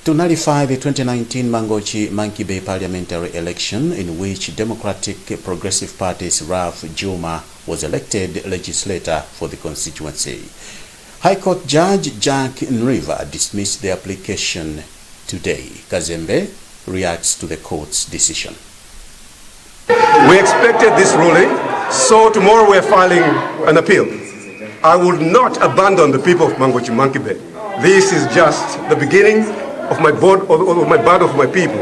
to nullify the 2019 Mangochi Monkey Bay parliamentary election, in which Democratic Progressive Party's Ralph Juma was elected legislator for the constituency. High Court Judge Jack Nriva dismissed the application today. Kazembe reacts to the court's decision. We expected this ruling, so tomorrow we are filing an appeal. I will not abandon the people of Mangochi Monkey Bay. This is just the beginning of my battle for my people.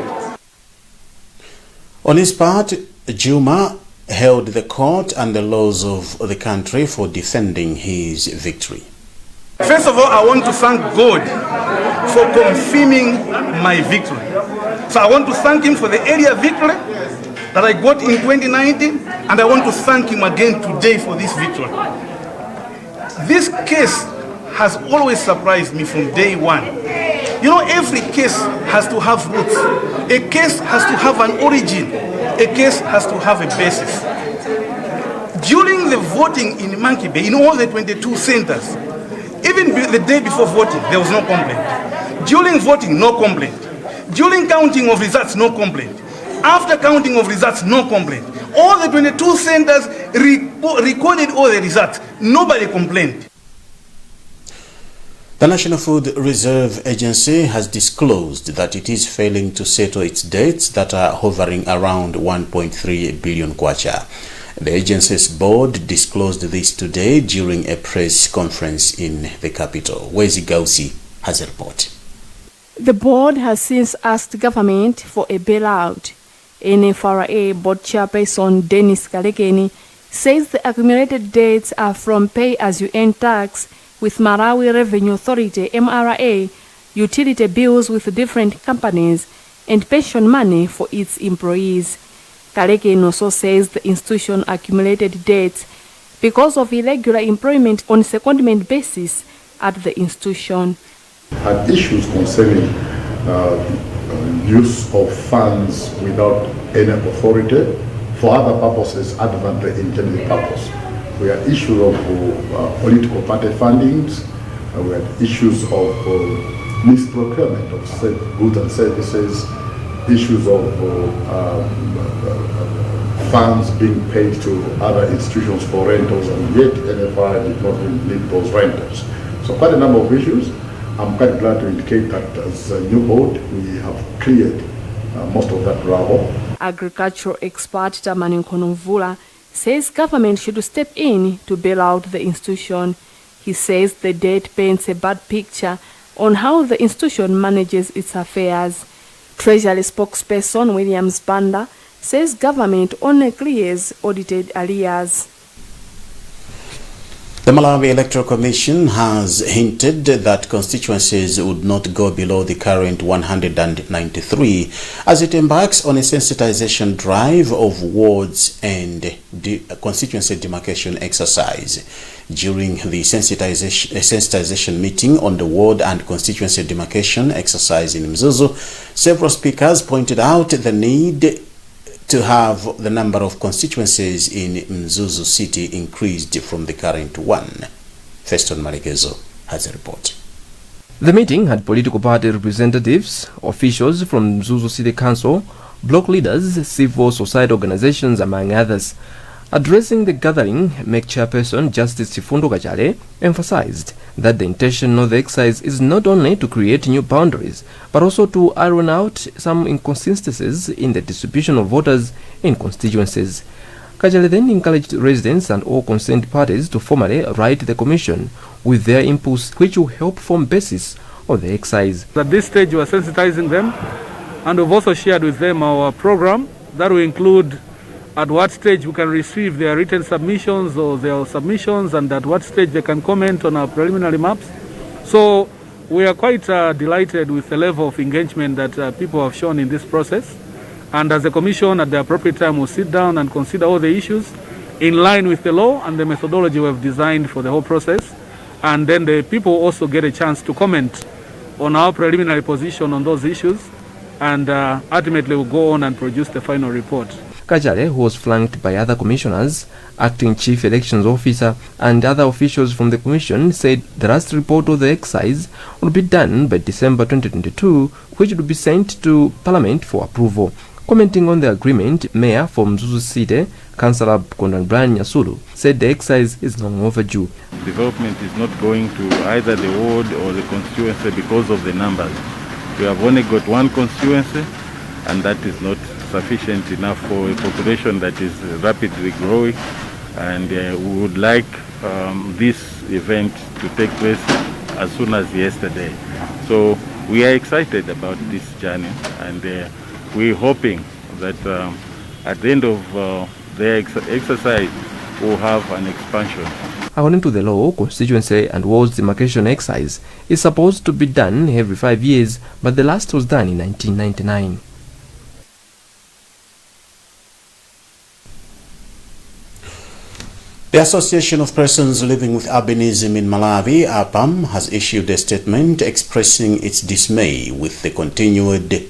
On his part, Juma held the court and the laws of the country for defending his victory. First of all, I want to thank God for confirming my victory. So I want to thank him for the area victory that I got in 2019, and I want to thank him again today for this victory. This case has always surprised me from day one. You know, every case has to have roots. A case has to have an origin. A case has to have a basis. During the voting in Monkey Bay, in all the 22 centers, even the day before voting, there was no complaint. During voting, no complaint. During counting of results, no complaint. After counting of results, no complaint. All the 22 centers recorded all the results. Nobody complained. The National Food Reserve Agency has disclosed that it is failing to settle its debts that are hovering around 1.3 billion kwacha. The agency's board disclosed this today during a press conference in the capital. Wezi Gausi has a report. The board has since asked government for a bailout. NFRA board chairperson Dennis Kalekeni says the accumulated debts are from pay-as-you-earn tax with Malawi Revenue Authority (MRA), utility bills with different companies, and pension money for its employees. Kalekeni also says the institution accumulated debts because of irregular employment on secondment basis at the institution. Had issues concerning use of funds without any authority for other purposes other than the intended purpose. We had issues of political party fundings. We had issues of misprocurement of goods and services, issues of funds being paid to other institutions for rentals, and yet NFI did not need those rentals. So quite a number of issues. I'm quite glad to indicate that as a new board, we have cleared most of that gravel. Agricultural expert Tamani Nkonomvula says government should step in to bail out the institution. He says the debt paints a bad picture on how the institution manages its affairs. Treasury spokesperson Williams Banda says government only clears audited arrears. The Malawi Electoral Commission has hinted that constituencies would not go below the current 193 as it embarks on a sensitization drive of wards and constituency demarcation exercise. During the sensitization meeting on the ward and constituency demarcation exercise in Mzuzu, several speakers pointed out the need to have the number of constituencies in Mzuzu City increased from the current one. Feston Malegezo has a report. The meeting had political party representatives, officials from Mzuzu City Council, block leaders, civil society organizations, among others. Addressing the gathering, MEC chairperson Justice Chifundo Kachale emphasized that the intention of the exercise is not only to create new boundaries, but also to iron out some inconsistencies in the distribution of voters in constituencies. Kachale then encouraged residents and all concerned parties to formally write the commission with their inputs, which will help form basis of the exercise. At this stage, we are sensitizing them, and we've also shared with them our program that will include at what stage we can receive their written submissions or their submissions, and at what stage they can comment on our preliminary maps. So we are quite delighted with the level of engagement that people have shown in this process. And as a commission, at the appropriate time, we'll sit down and consider all the issues in line with the law and the methodology we have designed for the whole process. And then the people also get a chance to comment on our preliminary position on those issues, and ultimately we'll go on and produce the final report. Kajale, who was flanked by other commissioners, acting chief elections officer and other officials from the commission, said the last report of the exercise would be done by December 2022, which would be sent to Parliament for approval. Commenting on the agreement, Mayor for Mzuzu City, Councillor Kondan Brian Nyasulu, said the exercise is long overdue. Development is not going to either the ward or the constituency because of the numbers. We have only got one constituency, and that is not sufficient enough for a population that is rapidly growing, and we would like this event to take place as soon as yesterday. So we are excited about this journey, and we're hoping that at the end of the exercise we'll have an expansion. According to the law, constituency and wards demarcation exercise is supposed to be done every 5 years, but the last was done in 1999. The Association of Persons Living with Albinism in Malawi, APAM, has issued a statement expressing its dismay with the continued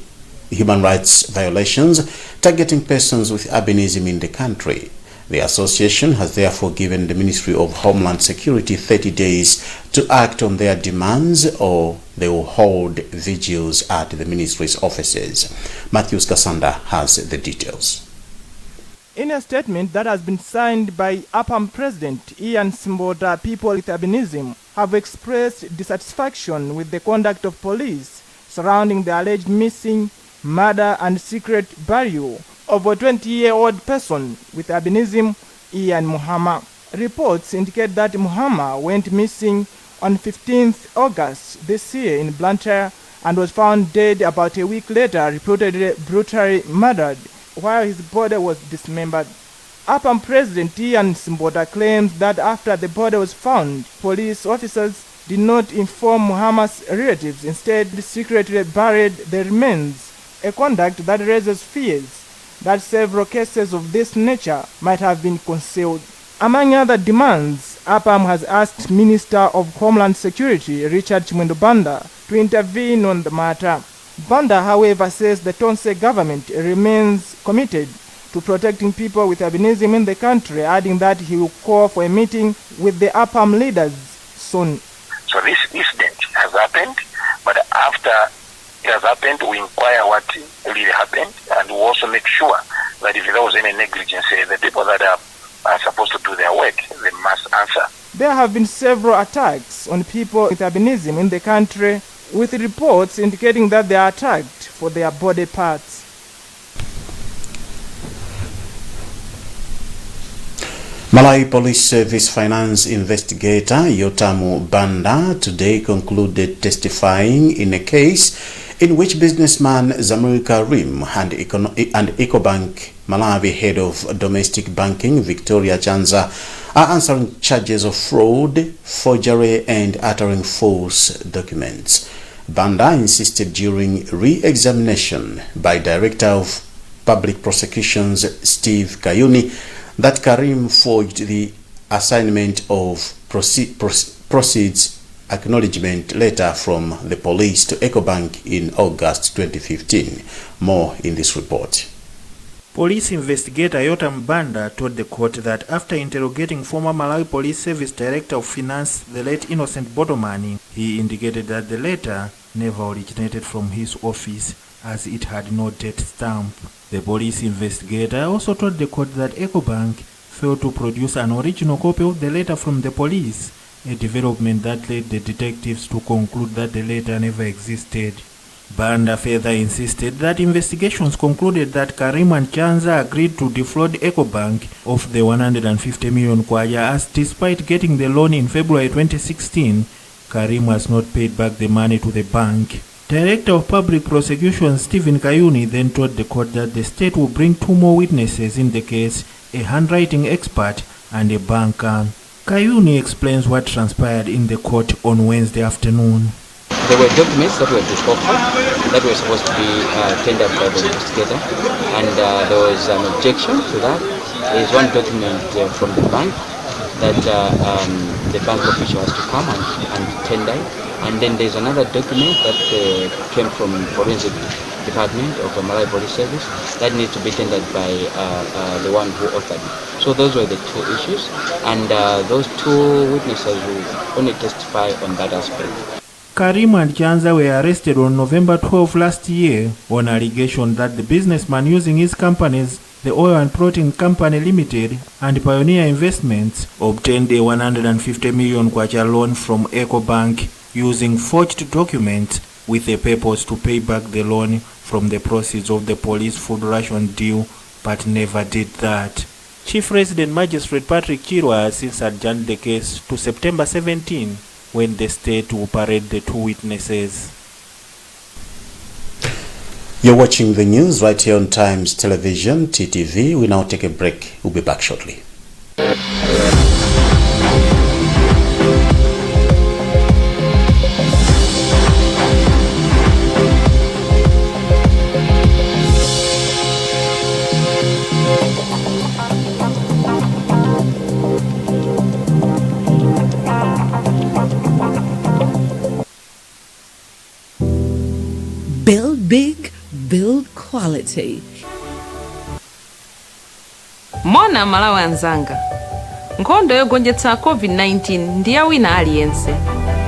human rights violations targeting persons with albinism in the country. The association has therefore given the Ministry of Homeland Security 30 days to act on their demands, or they will hold vigils at the ministry's offices. Matthews Kasanda has the details. In a statement that has been signed by APAM President Ian Simboda, people with albinism have expressed dissatisfaction with the conduct of police surrounding the alleged missing, murder and secret burial of a 20-year-old person with albinism, Ian Muhammad. Reports indicate that Muhammad went missing on 15th August this year in Blantyre and was found dead about a week later, reportedly brutally murdered, while his body was dismembered. APAM President Ian Simboda claims that after the body was found, police officers did not inform Muhammad's relatives, instead secretly buried the remains, a conduct that raises fears that several cases of this nature might have been concealed. Among other demands, APAM has asked Minister of Homeland Security Richard Chimwendo Banda to intervene on the matter. Banda, however, says the Tonse government remains committed to protecting people with albinism in the country, adding that he will call for a meeting with the APAM leaders soon. So this incident has happened, but after it has happened, we inquire what really happened, and we also make sure that if there was any negligence, the people that are supposed to do their work, they must answer. There have been several attacks on people with albinism in the country, with reports indicating that they are attacked for their body parts. Malawi Police Service Finance Investigator Yotamu Banda today concluded testifying in a case in which businessman Zamir Karim and Ecobank Malawi head of domestic banking Victoria Chanza are answering charges of fraud, forgery and uttering false documents. Banda insisted during re-examination by Director of Public Prosecutions Steve Kayuni that Karim forged the assignment of proceeds acknowledgement letter from the police to Ecobank in August 2015. More in this report. Police investigator Yotam Banda told the court that after interrogating former Malawi Police Service Director of Finance, the late Innocent Bodomani, he indicated that the letter never originated from his office as it had no date stamp. The police investigator also told the court that Ecobank failed to produce an original copy of the letter from the police, a development that led the detectives to conclude that the letter never existed. Banda further insisted that investigations concluded that Karim and Chanza agreed to defraud Ecobank of the 150 million kwacha, as despite getting the loan in February 2016, Karim has not paid back the money to the bank. Director of Public Prosecution Stephen Kayuni then told the court that the state will bring two more witnesses in the case, a handwriting expert and a banker. Kayuni explains what transpired in the court on Wednesday afternoon. There were documents that were discovered that were supposed to be tendered by the investigator, and there was an objection to that. There is one document from the bank that the bank official has to come and tender, and then there's another document that came from forensic department of the Malawi Police Service that needs to be tendered by the one who authored it. So those were the two issues, and those two witnesses will only testify on that aspect. Karim and Chanza were arrested on November 12 last year on allegation that the businessman using his companies, the Oil and Protein Company Limited and Pioneer Investments, obtained a 150 million kwacha loan from EcoBank using forged documents with a purpose to pay back the loan from the proceeds of the police food ration deal, but never did that. Chief Resident Magistrate Patrick Chirwa has since adjourned the case to September 17, when the state will parade the two witnesses. You're watching the news right here on Times Television, TTV. We now take a break. We'll be back shortly. Build big, build quality. Mona Malawi anzanga. Nkhondo yogonjetsa COVID-19 ndiye wina aliyense.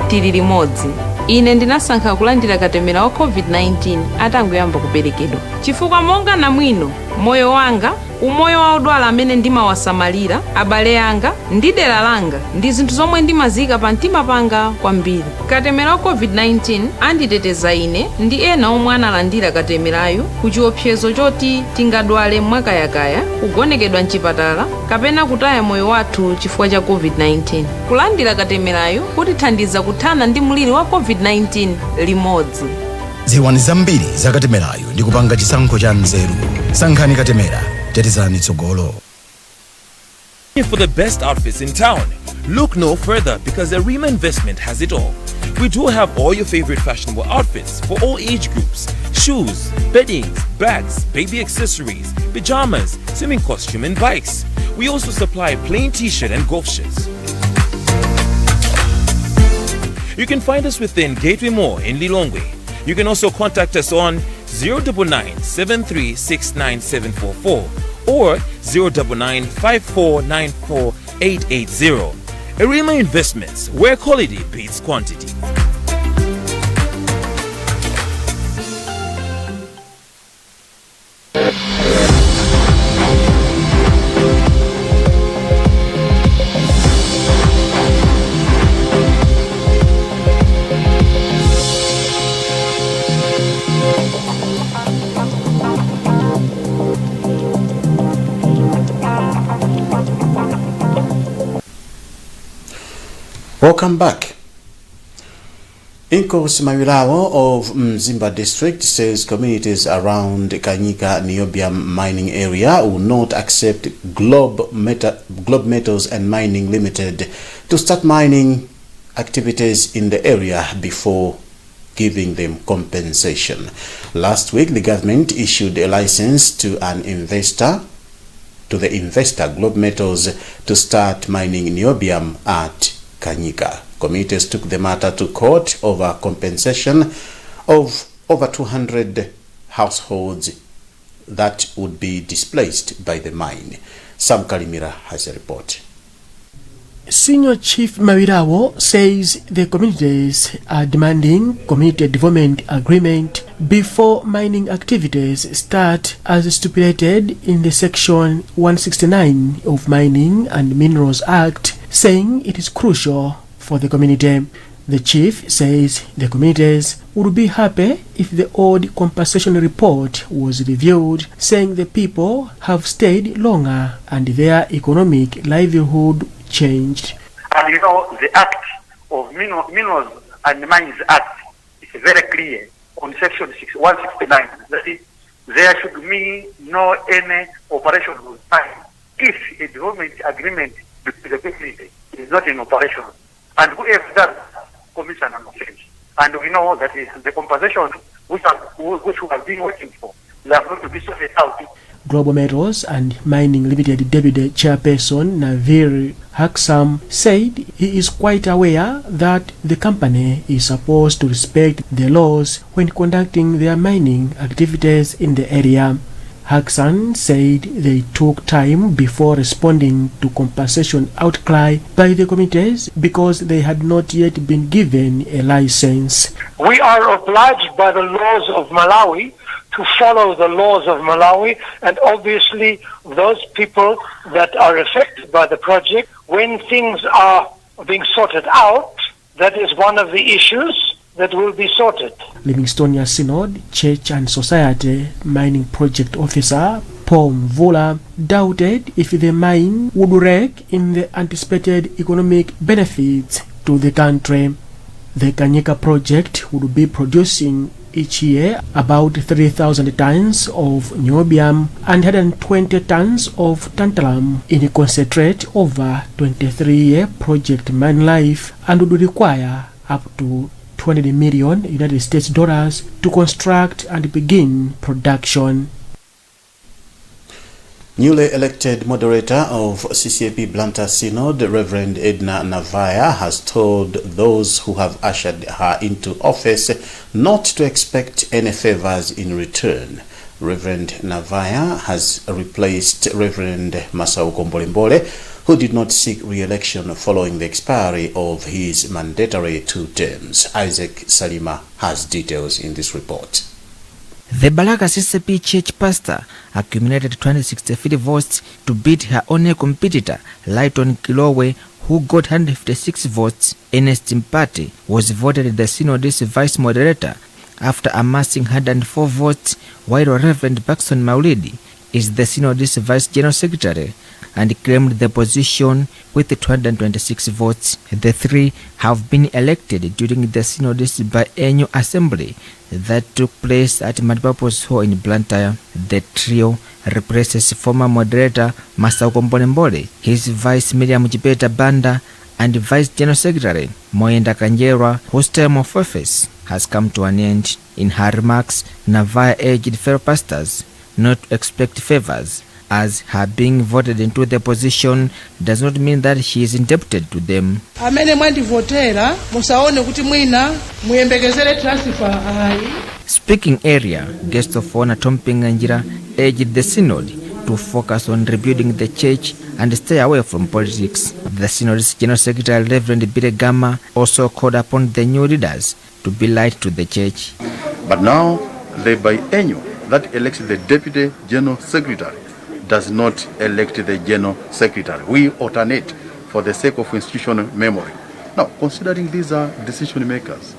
Tili limodzi. Ine ndinasankha kulandira katemera wa COVID-19 atangoyamba kuperekedwa. Chifukwa monga namwino, moyo wanga, umoyo wa odwala amene ndimawasamalira, abale anga, ndi dera langa, ndi zinthu zomwe ndimazika pa mtima panga kwambiri. Katemera wa COVID-19 anditeteza ine ndi ena omwe analandira katemerayo ku chiopsezo choti tingadwale mwakayakaya, kugonekedwa mchipatala, kapena kutaya moyo wathu chifukwa cha COVID-19. Kulandira katemerayo kutithandiza kuthana ndi mliri wa COVID-19 limodzi. Ziwani zambiri za katemerayo ndi kupanga chisankho cha nzeru. Sankhani katemera, tetezani tsogolo. For the best outfits in town, look no further because Arima Investment has it all. We do have all your favorite fashionable outfits for all age groups: shoes, beddings, bags, baby accessories, pajamas, swimming costume and bikes. We also supply plain t-shirt and golf shirts. You can find us within Gateway Mall in Lilongwe. You can also contact us on 099-7369744 or 099-5494-880. Arima Investments, where quality beats quantity. Welcome back. Inkos Mawilawo of Mzimba district says communities around Kanyika niobium mining area will not accept Globe Metals and Mining Limited to start mining activities in the area before giving them compensation. Last week, the government issued a license to the investor Globe Metals to start mining niobium at Kanyika. Communities took the matter to court over compensation of over 200 households that would be displaced by the mine. Sam Kalimira has a report. Senior Chief Mawilawo says the communities are demanding community development agreement before mining activities start as stipulated in the Section 169 of Mining and Minerals Act, saying it is crucial for the community. The chief says the communities would be happy if the old compensation report was reviewed, saying the people have stayed longer and their economic livelihood changed. And you know, the Act of Minerals and Mines Act is very clear on Section 169 that there should be no any operation with time if a development agreement between the community is not in operation. And whoever does commits an offense. And we know that is the compensation which we have been waiting for. they have not to be sorted out. Global Metals and Mining Limited Deputy Chairperson Navir Haksam said he is quite aware that the company is supposed to respect the laws when conducting their mining activities in the area. Haksam said they took time before responding to compensation outcry by the communities because they had not yet been given a license. We are obliged by the laws of Malawi to follow the laws of Malawi, and obviously those people that are affected by the project, when things are being sorted out, that is one of the issues that will be sorted. Livingstonia Synod Church and Society Mining Project Officer Paul Mvula doubted if the mine would rake in the anticipated economic benefits to the country. The Kanyika project would be producing each year about 3,000 tons of niobium and 120 tons of tantalum in concentrate over 23-year project mine life, and would require up to $20 million United States dollars to construct and begin production. Newly elected moderator of CCAP Blantyre Synod, Reverend Edna Navaya, has told those who have ushered her into office not to expect any favors in return. Reverend Navaya has replaced Reverend Masao Kombolembole, who did not seek re-election following the expiry of his mandatory 2 terms. Isaac Salima has details in this report. The Balaka CCP church pastor accumulated 263 votes to beat her only competitor, Lighton Kilowe, who got 156 votes. Ernest Mpati was voted the Synod's vice moderator after amassing 104 votes, while Reverend Paxton Maulidi is the Synod's vice general secretary and claimed the position with 226 votes. The three have been elected during the Synod's biennial assembly that took place at Multipurpose Hall in Blantyre. The trio replaces former moderator Masao Kombolembole, his vice Miriam Jibeta Banda, and vice general secretary Moyenda Kanjerwa, whose term of office has come to an end. In her remarks, Navaya urged fellow pastors not to expect favors, as her being voted into the position does not mean that she is indebted to them. Speaking area, guest of honor Tom Pinganjira urged the synod to focus on rebuilding the church and stay away from politics. The synod's general secretary Reverend Bire Gama also called upon the new leaders to be light to the church. But now the biennial that elects the deputy general secretary does not elect the general secretary. We alternate for the sake of institutional memory. Now, considering these are decision makers,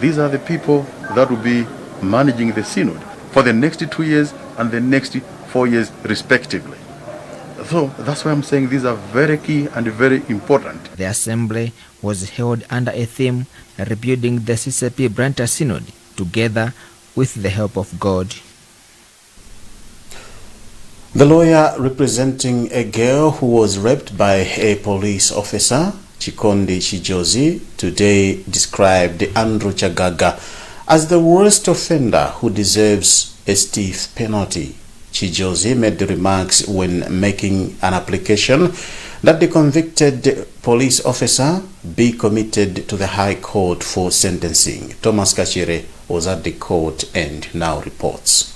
these are the people that will be managing the synod for the next 2 years and the next 4 years respectively. So that's why I'm saying these are very key and very important. The assembly was held under a theme, rebuilding the CCP Blantyre Synod together with the help of God. The lawyer representing a girl who was raped by a police officer, Chikondi Chijozi, today described Andrew Chagaga as the worst offender who deserves a stiff penalty. Chijozi made the remarks when making an application that the convicted police officer be committed to the High Court for sentencing. Thomas Kachire was at the court and now reports.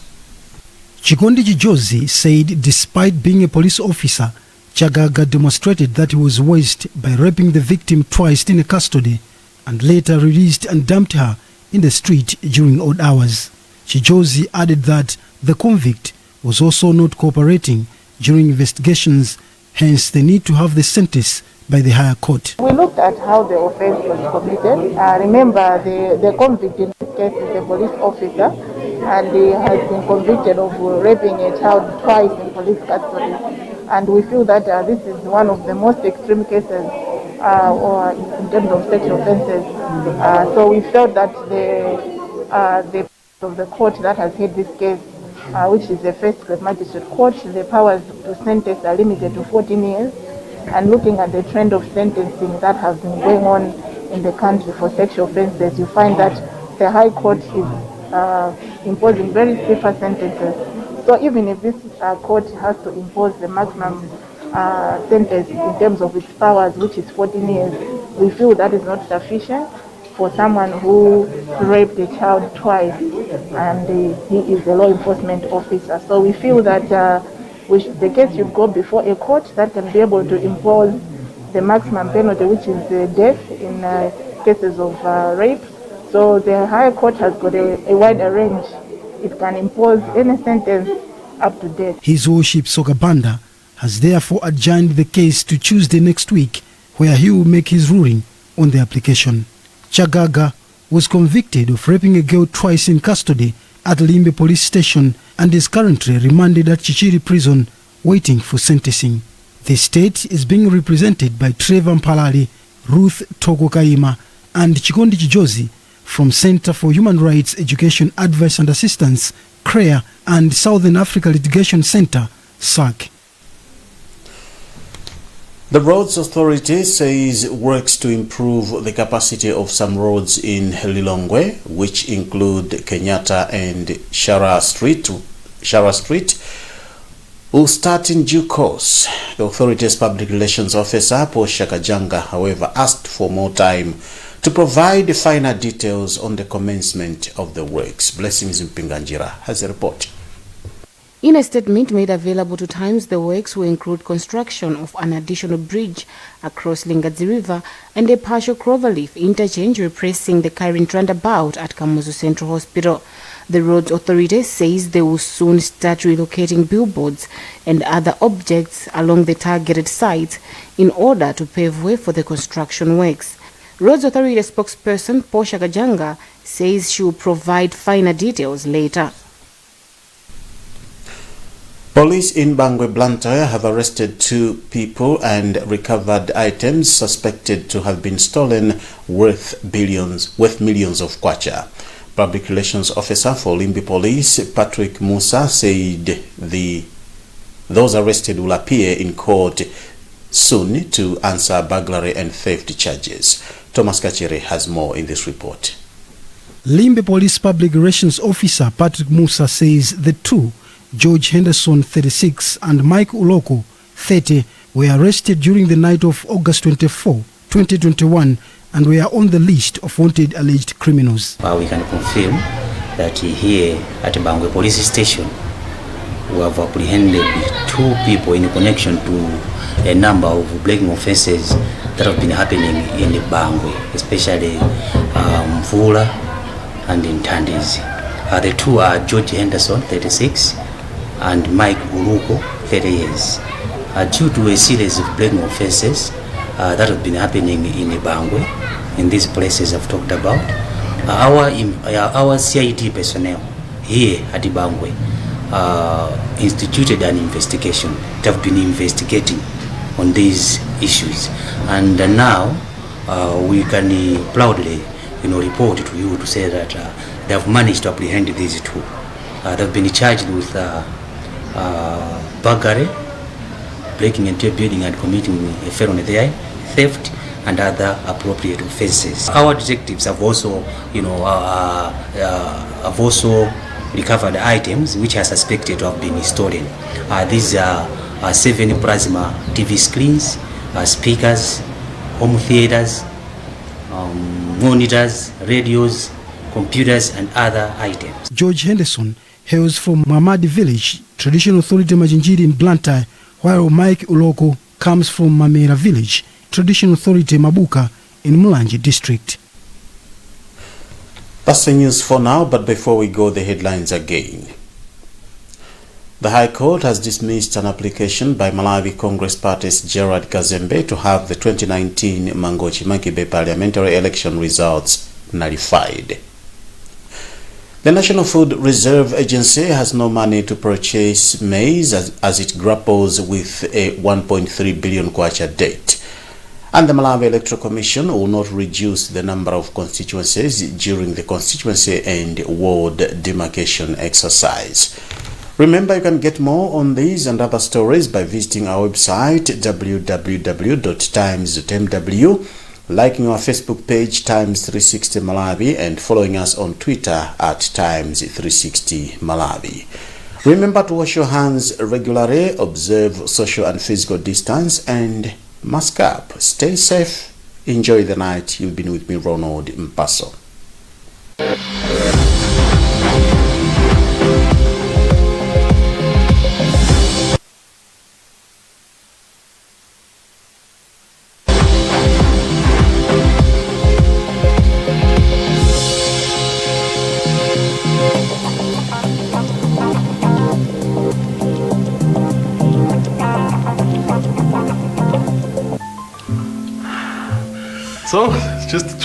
Chikondi Chijozi said despite being a police officer, Chagaga demonstrated that he was worst by raping the victim twice in custody and later released and dumped her in the street during odd hours. Chijozi added that the convict was also not cooperating during investigations, hence the need to have the sentence by the higher court. We looked at how the offense was committed. Remember, the convict in this case is a police officer, and he has been convicted of raping a child twice in police custody. And we feel that this is one of the most extreme cases or in terms of sexual offences. So we felt that the of the court that has heard this case, which is the first grade magistrate court, the powers to sentence are limited to 14 years. And looking at the trend of sentencing that has been going on in the country for sexual offences, you find that the High Court is imposing very stiffer sentences. So even if this court has to impose the maximum sentence in terms of its powers, which is 14 years, we feel that is not sufficient for someone who raped a child twice, and he is a law enforcement officer. So we feel that the case should go before a court that can be able to impose the maximum penalty, which is death in cases of rape. So the higher court has got a wider range. It can impose any sentence up to death. His Worship Sogabanda has therefore adjourned the case to Tuesday next week, where he will make his ruling on the application. Chagaga was convicted of raping a girl twice in custody at Limbe police station and is currently remanded at Chichiri prison waiting for sentencing. The state is being represented by Trevor Mpalali, Ruth Togokaima and Chikondi Chijozi from Center for Human Rights Education Advice and Assistance, CREA, and Southern Africa Litigation Center, SAC. The Roads Authority says works to improve the capacity of some roads in Lilongwe, which include Kenyatta and Shara Street, will start in due course. The authority's public relations officer, Portia Kajanga, however, asked for more time to provide finer details on the commencement of the works. Blessings Mpinganjira has a report. In a statement made available to Times, the works will include construction of an additional bridge across Lingadzi River and a partial cloverleaf interchange replacing the current roundabout at Kamuzu Central Hospital. The Roads Authority says they will soon start relocating billboards and other objects along the targeted sites in order to pave way for the construction works. Roads Authority spokesperson Portia Kajanga says she will provide finer details later. Police in Bangwe Blantyre have arrested 2 people and recovered items suspected to have been stolen worth millions of kwacha. Public Relations Officer for Limbe Police, Patrick Musa, said those arrested will appear in court soon to answer burglary and theft charges. Thomas Kachere has more in this report. Limbe Police Public Relations Officer Patrick Musa says the 2, George Henderson, 36, and Mike Uloko, 30, were arrested during the night of August 24, 2021, and were on the list of wanted alleged criminals. We can confirm that here at Bangwe Police Station, we have apprehended 2 people in connection to a number of breaking offences that have been happening in Bangwe, especially Mvula and in Tandizi. The 2 are George Henderson, 36, and Mike Uluko, 30 years. Due to a series of breaking offences that have been happening in Bangwe, in these places I've talked about, our CID personnel here at Bangwe instituted an investigation. They have been investigating on these issues, and now we can proudly report to you to say that they have managed to apprehend these 2. They have been charged with burglary, breaking into a building and committing a felony there, theft, and other appropriate offences. Our detectives have also, recovered items which are suspected to have been stolen. These are 7 plasma TV screens, speakers, home theaters, monitors, radios, computers, and other items. George Henderson hails from Mamadi Village, Traditional Authority Majinjiri in Blantyre, while Mike Uloko comes from Mamera Village, Traditional Authority Mabuka in Mulanje District. That's the news for now, but before we go, the headlines again. The High Court has dismissed an application by Malawi Congress Party's Gerard Kazembe to have the 2019 Mangochi Makibe parliamentary election results nullified. The National Food Reserve Agency has no money to purchase maize as it grapples with a 1.3 billion kwacha debt. And the Malawi Electoral Commission will not reduce the number of constituencies during the constituency and ward demarcation exercise. Remember, you can get more on these and other stories by visiting our website www.times.mw liking our Facebook page Times 360 Malawi and following us on Twitter at Times 360 Malawi. Remember to wash your hands regularly, observe social and physical distance, and mask up. Stay safe. Enjoy the night. You've been with me, Ronald Mpaso. So, it's just